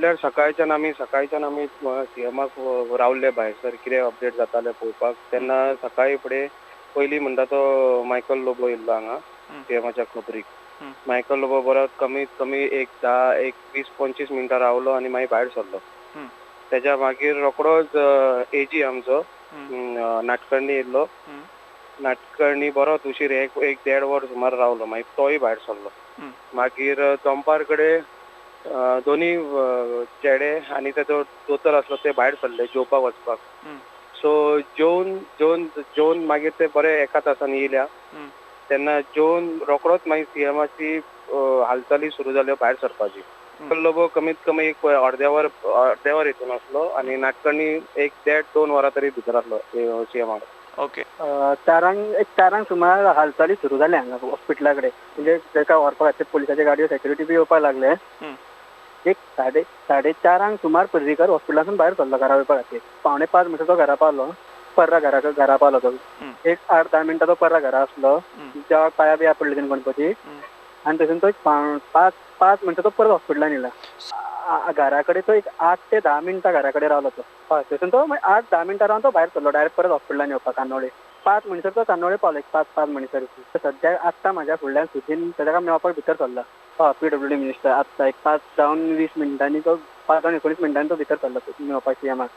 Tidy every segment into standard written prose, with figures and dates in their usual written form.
सकाळच्यान आमी सीएमाक रावल्ले भायर सर कितें अपडेट जातालें पळोवपाक. तेन्ना सकाळी फुडें पयलीं म्हणटा तो मायकल लोबो येयल्लो हांगा सीएमाच्या खबरीक. मायकल लोबो बरो कमीत कमी एक 20-25 मिनटां रावलो आनी मागीर भायर सरलो. तेच्या मागीर रोखडोच एजी आमचो नाटकर्णी येयल्लो. नाटकर्णी बरोच उशीर एक 1.5 वर सुमार रावलो. मागीर तोय भायर सरलो. मागीर दनपार कडेन दोनी चेडे आनी तेजो दोतोर आसलो ते भायर सरले जेवपाक वचपाक. सो जेवन मागीर ते बरे एका तासान येयल्या. तेन्ना जेवन रोखडोच मागीर सीएमाची हालचाली सुरू जाल्यो भायर सरपाची. लोबो कमीत कमी एक अर्द्या वर हितून आसलो आनी नाटकर्णी एक 1.5-2 वरां तरी भितर आसलो सीएमाक. ओके. चारांक सुमार हालचाली सुरू जाल्या हांगा हॉस्पिटला कडेन. म्हणजे ताका व्हरपाक खातीर पुलिसाचे गाडयो सेक्युरिटी बी येवपाक लागले. एक 4:30 सुमार पर्रीकर हॉस्पिटलांतून भायर सरलो घरा वचपा खातीर. 4:45 मिनटां तो घरा पावलो. पर्रा घरा पावलो तो. एक 8-10 मिनटां तो पर्रा घरा आसलो. जेव्हा पांया बिया पडले तेणे गणपती आनी थंयसून तो 5 मिनटां तो परत हॉस्पिटलान येयला. घरा कडेन तो एक 8 ते 10 मिनटां घरा कडेन रावलो तो. हय थंयसून तो 8-10 मिनटां रावन तो भायर सरलो डायरेक्ट परत हॉस्पिटलान येवपाक कान्नोळे. 5 मिनटां तो कान्नोळे पावलो. एक 5 मिनटां सद्या आत्तां म्हाज्या फुडल्यान सुदीन ताका मेळपाक भितर सरला. PWD मिनिस्टर आत्तां एक 5-20 मिनटांनी तो 5-19 मिनटांनी तो भितर सरलो मेळपाक सीएमाक.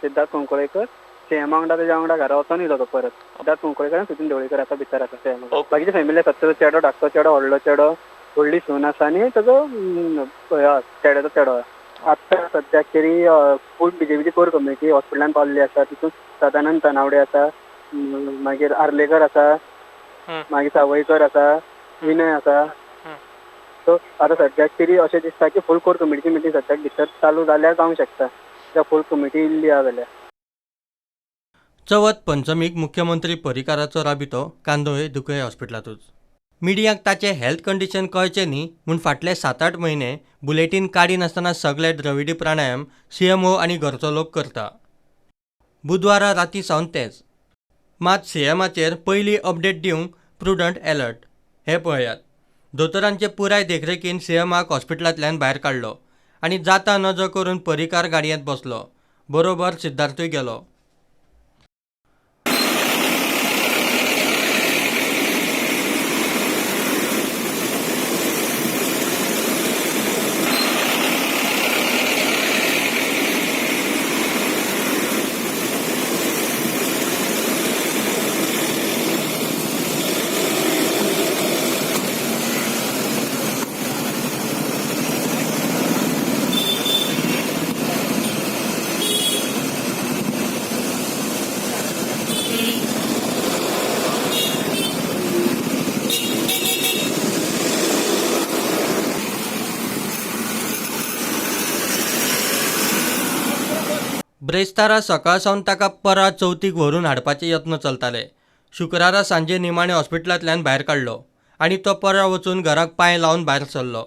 सिद्धार्थ कुंकळयेकर सीएमा वांगडा तेज्या वांगडा घरा वचोन येयलो तो परत. सिद्धार्थ कुंकळयेकर आनी सुदीन ढवळीकर आतां भितर आसा सीएमाक. बाकीचे फॅमिली आसात. तेजो चेडो धाकटो चेडो व्हडलो चेडो व्हडली सून आसा आनी तेजो चेड्याचो चेडो. आत्तां सद्याक तरी फूल BJPची कोर कमिटी हॉस्पिटलान पावल्ली आसा. तितून सदानंद तनावडे आसा, मागीर आर्लेकर आसा, मागीर सावयकर आसा, विनय आसा. सो आतां सद्याक तरी अशें दिसता की फूल कोर कमिटीची मिटींग सद्याक भितर चालू जाल्यार जावंक शकता. त्या फूल कमिटी इल्ली आहा जाल्यार. चवथ पंचमीक मुख्यमंत्री पर्रीकाराचो राबितो कांदोळे दुखय हॉस्पिटलांतूच. मिडियाक ताचें हेल्थ कंडिशन कळचें न्ही म्हूण फाटले 7-8 म्हयने बुलेटीन काडी नासतना सगळे द्रविडी प्राणायाम CMO आनी घरचो लोक करता. बुधवारा राती सावन तेच. मात सीएमाचेर पयली अपडेट दिवंक प्रुडंट अलर्ट. हे पळयात. दोतोरांचे पुराय देखरेखीन सीएमाक हॉस्पिटलांतल्यान भायर काडलो आनी जाता नजो करून पर्रीकार गाडयेंत बसलो. बरोबर सिद्धार्थूय गेलो. ब्रेस्तारा सकाळ सावन ताका परत चवथीक व्हरून हाडपाचे यत्न चलताले. शुक्रारा सांजे निमाणे हॉस्पिटलांतल्यान भायर काडलो आनी तो परत वचून घराक पांय लावन भायर सरलो.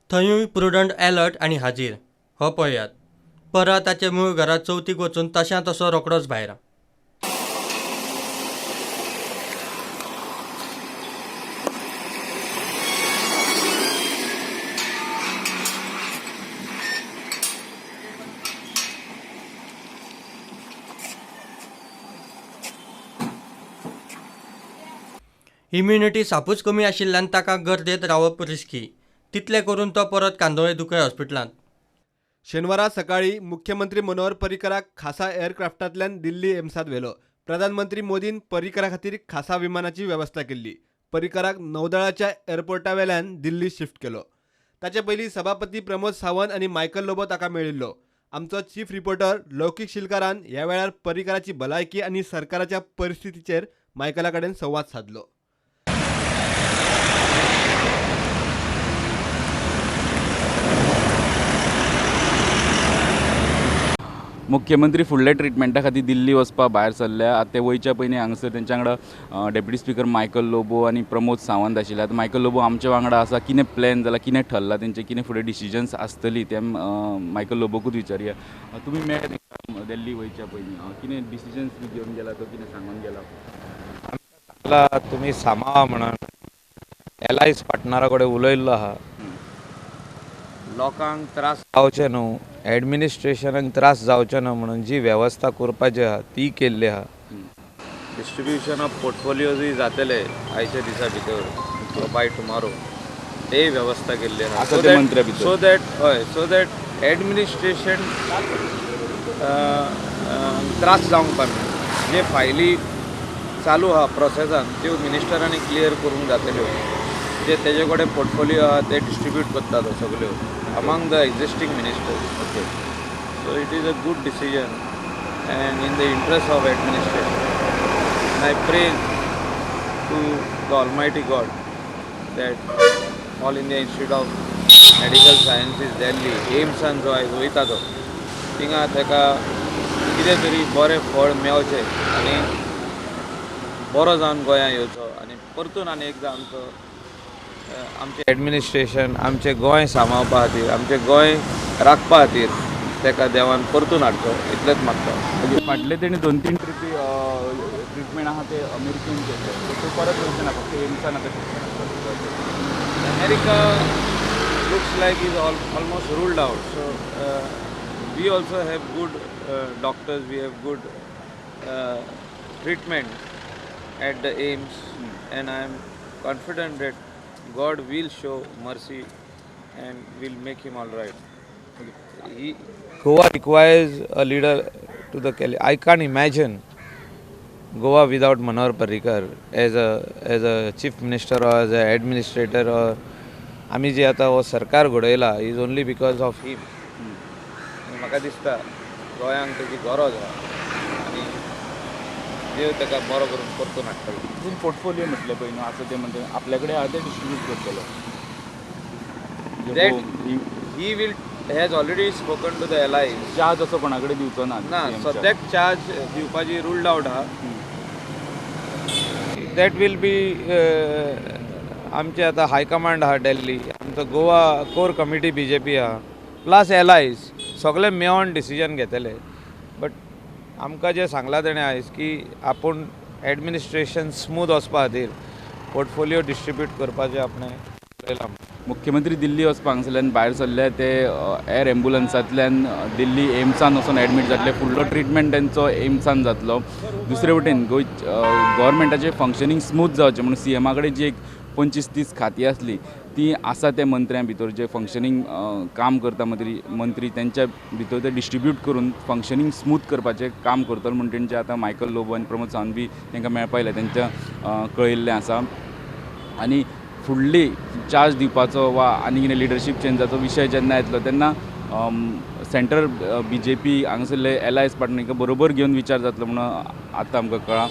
थंयूय प्रुडंट अलर्ट आनी हाजीर. हो पळयात. परत ताचे मूळ घरा चवथीक वचून तशा तसो रोखडोच भायर. इम्युनिटी सापूच कमी आशिल्ल्यान ताका गर्देत रावप रिस्की. तितले करून तो परत कांदोळे दुखय हॉस्पिटलांत. शेनवारा सकाळी मुख्यमंत्री मनोहर पर्रीकाराक खासा एअरक्राफ्टांतल्यान दिल्ली एम्सात व्हेलो. प्रधानमंत्री मोदीन पर्रीकारा खातीर खासा विमानाची वेवस्था केल्ली. पर्रीकाराक नौदळाच्या एअरपोर्टा दिल्ली शिफ्ट केलो. ताचे पयलीं सभापती प्रमोद सावंत आनी मायकल लोबो ताका मेळिल्लो. आमचो चीफ रिपोर्टर लौकीक शिलकारान ह्या वेळार पर्रीकाराची भलायकी आनी सरकाराच्या परिस्थितीचेर मायकला कडेन संवाद साधलो. मुख्यमंत्री फुडल्या ट्रिटमेंटा खातीर दिल्ली वचपा भायर सरल्या. आतां ते वयच्या पयलीं हांगासर तेंच्या वांगडा डेप्युटी स्पीकर मायकल लोबो आनी प्रमोद सावंत आशिल्ले. आतां मायकल लोबो आमचे वांगडा आसा. कितें प्लॅन जाला, कितें ठरलां, तेंचे कितें फुडें डिसिजन्स आसतली तें मायकल लोबोकूच विचारया. तुमी मेळ्ळे तेंकां दिल्ली वयच्या पयलीं कितें डिसिजन्स घेवन गेला, तो कितें सांगून गेला? तुमी सांबाळा म्हणून LIS पार्टनरा कडेन उलयल्लो आहा. लोकांक त्रास जावचे न्हू, एडमिनिस्ट्रेशनाक त्रास जावचे ना म्हणून जी वेवस्था करपाची आहा ती केल्ली आहा. डिस्ट्रिब्युशन ऑफ पोर्टफोलियोजूय जातले आयच्या दिसा भितर बाय टुमारो, तेय वेवस्था केल्ली आहा. आसा ते मंत्र्या भितर. सो दॅट एडमिनिस्ट्रेशन त्रास जावंक पावना. जे फायली चालू आहा प्रोसेसान त्यो मिनिस्टरांनी क्लियर करूंक जातल्यो. जे तेजे कडेन पोर्टफोलियो आहा ते डिस्ट्रिब्यूट करतात सगल्यो among the existing ministers. Okay, so it is a good decision and in the interest of administration. And I pray to the Almighty God that All India Institute of Medical Sciences Delhi, AIIMSan जो वयता तो थिंगा ताका कितें तरी बरें फळ मेळचें आनी बरो जावन गोंयांत येवचो आनी परतून आनी एकदां आमचें एडमिनिस्ट्रेशन आमचें गोंय सांबाळपा खातीर आमचें गोंय राखपा खातीर ताका देवान परतून हाडचो इतलेंच मागता. फाटले तेणी 2-3 ट्रिटमेंट आहा ते अमेरिकेन केले, तो परत येवचे ना, फक्त एम्सान आतां America looks like is almost ruled out. So we also have good doctors, we have good treatment at the AIIMS, and I am confident that God will show mercy and will make him all right. Goa requires a leader to the Kelly. I can't imagine Goa without Manohar Parrikar as a chief minister or as an administrator or आमी जे आतां हो सरकार घडयला is only because of हिम. म्हाका दिसता गोंयांक तेजी गरज आहा आनी देव ताका बरो करून परतून हाडटलो. पोर्टफोलियो म्हटले पळय न्हू, आसा ते म्हणटा आपल्या कडेन आहा ते डिस्ट्रिब्यूट करतलो. That he will has already spoken to the allies. Charge असो कोणा कडेन दिवचो ना. ना सद्याक चार्ज दिवपाची रूल्ड आउट आहा. दॅट वील बी आमचे आतां हायकमांड आहा दिल्ली, आमचो गोवा कोर कमिटी BJP आहा प्लस एलायज सगळे मेळोन डिसिजन घेतले. बट आमकां जें सांगलां तेणें आयज की आपूण एडमिनिस्ट्रेशन स्मूथ वचपा खातीर पोर्टफोलियो डिस्ट्रिब्यूट करपाचें आपणें पळयलां. मुख्यमंत्री दिल्ली वचपाक हांगसरल्यान भायर सरले, ते एअर एम्बुलन्सांतल्यान दिल्ली एम्सान वचून एडमीट जातले. फुडलो ट्रिटमेंट तेंचो एम्सान जातलो. दुसरे वटेन गव्हर्मेंटाचें फंक्शनींग स्मूथ जावचें म्हणून CMA कडेन जी एक 25-30 खातीं आसली ती आसा त्या मंत्र्यां भितर, जे फंक्शनींग काम करता मंत्री तेंच्या भितर ते डिस्ट्रिब्यूट करून फंक्शनींग स्मूथ करपाचें काम करतलो म्हणून तेंचे आतां मायकल लोबो आनी प्रमोद सावंत बी तांकां मेळपा येयलें, तेंच्या कळयल्लें आसा. आनी फुडली चार्ज दिवपाचो वा आनी कितें लिडरशीप चेंजाचो विशय जेन्ना येतलो तेन्ना सेंट्रल BJP हांगासरले एलायन्स पार्टनर बरोबर घेवन विचार जातलो म्हणून आतां आमकां कळ्ळां.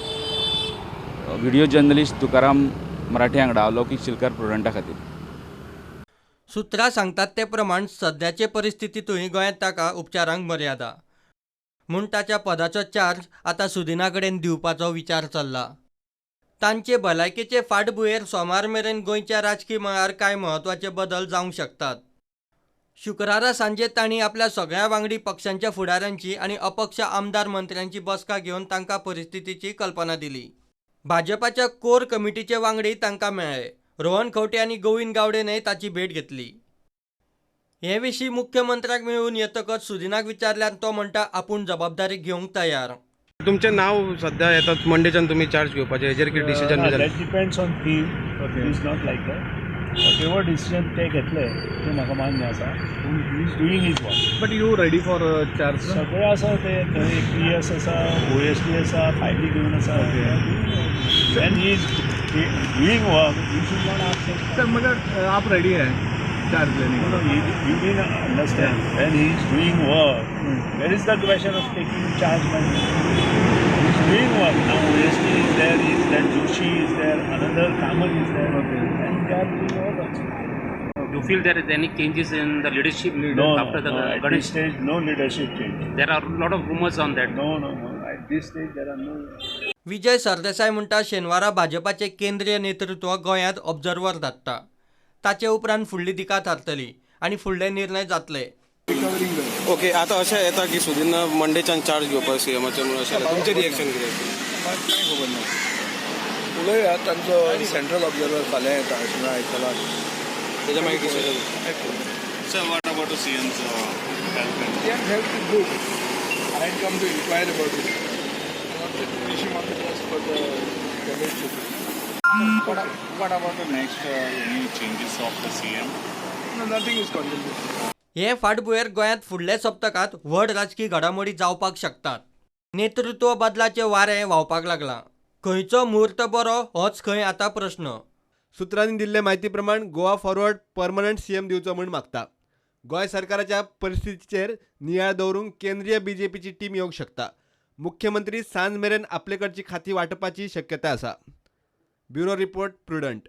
व्हिडिओ जर्नलिस्ट तुकाराम मराठी वांगडा लौकीक शिलकार प्रुडंटा खातीर. सुत्रां सांगतात ते प्रमाण सद्याचे परिस्थितींतूय गोंयांत ताका उपचारांक मर्यादा म्हूण ताच्या पदाचो चार्ज आतां सुदिना कडेन दिवपाचो विचार चल्ला. तांचे भलायकेचे फाटभुंयेर सोमार मेरेन गोंयच्या राजकीय मळार कांय म्हत्वाचे बदल जावंक शकतात. शुक्रारा सांजे तांणी आपल्या सगळ्या वांगडी पक्षांच्या फुडाऱ्यांची आनी अपक्ष आमदार मंत्र्यांची बसका घेवन तांकां परिस्थितीची कल्पना दिली. भाजपाच्या कोर कमिटीचे वांगडी तांकां मेळ्ळे. रोहन खंवटे आनी गोविंद गावडेनय ताची भेट घेतली. हे विशीं मुख्यमंत्र्याक मेळून येतकच सुदिनाक विचारल्यार तो म्हणटा आपूण जबाबदारी घेवंक तयार. तुमचें नांव सद्या येता मंडेच्यान तुमी चार्ज घेवपाचें हेजेर कितें डिसिजन बी जालें? That depends on them. Is not like that. Whatever decision ते घेतले ते म्हाका मान्य आसा. He is doing his work. But you ready for charge? सगळें आसा ते थंय PS आसा, OSD आसा, फायली घेवन आसा. And he is doing work. You should not ask sir मगर आप रेडी है चार्ज लेने के लिए? You didn't understand. When he is doing work, there is the question of taking charge. He is doing work. Now OSD is there, that Joshi is there, another Kamal is there, and they are doing work also. You feel there is any changes in the leadership after the at this stage, no leadership change. There are a lot of rumors on that. No. At this stage, there are no. Vijay Sardesai म्हणटा शेनवारा भाजपाचे केंद्रीय नेतृत्व गोंयांत observer धाडटा. ताचे उपरांत फुडली दिका थारतली आनी फुडले निर्णय जातले. ओके, आतां अशें येता की सुदिन मंडेच्यान चार्ज घेवपाक CMाचें म्हणून अशें तुमचें रिएक्शन कितें? कांय खबर ना. उलया तांचो सेंट्रल ऑब्जर्वर फाल्यां येता अशें आयकलां. तेच्या मागीर decision Sir, what about the CM's health? CM health is good. I had come to inquire about it. I wanted to wish him all the best for the election. What about the next any changes of the CM? No, nothing is contemplated. हे फाटभुंयेर गोंयांत फुडल्या सप्तकात व्हड राजकीय घडामोडी जावपाक शकतात. नेतृत्व बदलाचे वारें व्हांवपाक लागलां. खंयचो मुहूर्त बरो होच खंय आतां प्रश्न. सुत्रांनी दिल्ले माहिती प्रमाण गोवा फॉरवर्ड परमनंट सीएम दिवचो म्हूण मागता. गोंय सरकाराच्या परिस्थितीचेर नियाळ दवरूंक केंद्रीय बीजेपीची टीम येवंक शकता. मुख्यमंत्री सांज मेरेन आपले कडची खाती वांटपाची शक्यताय आसा. Bureau report prudent.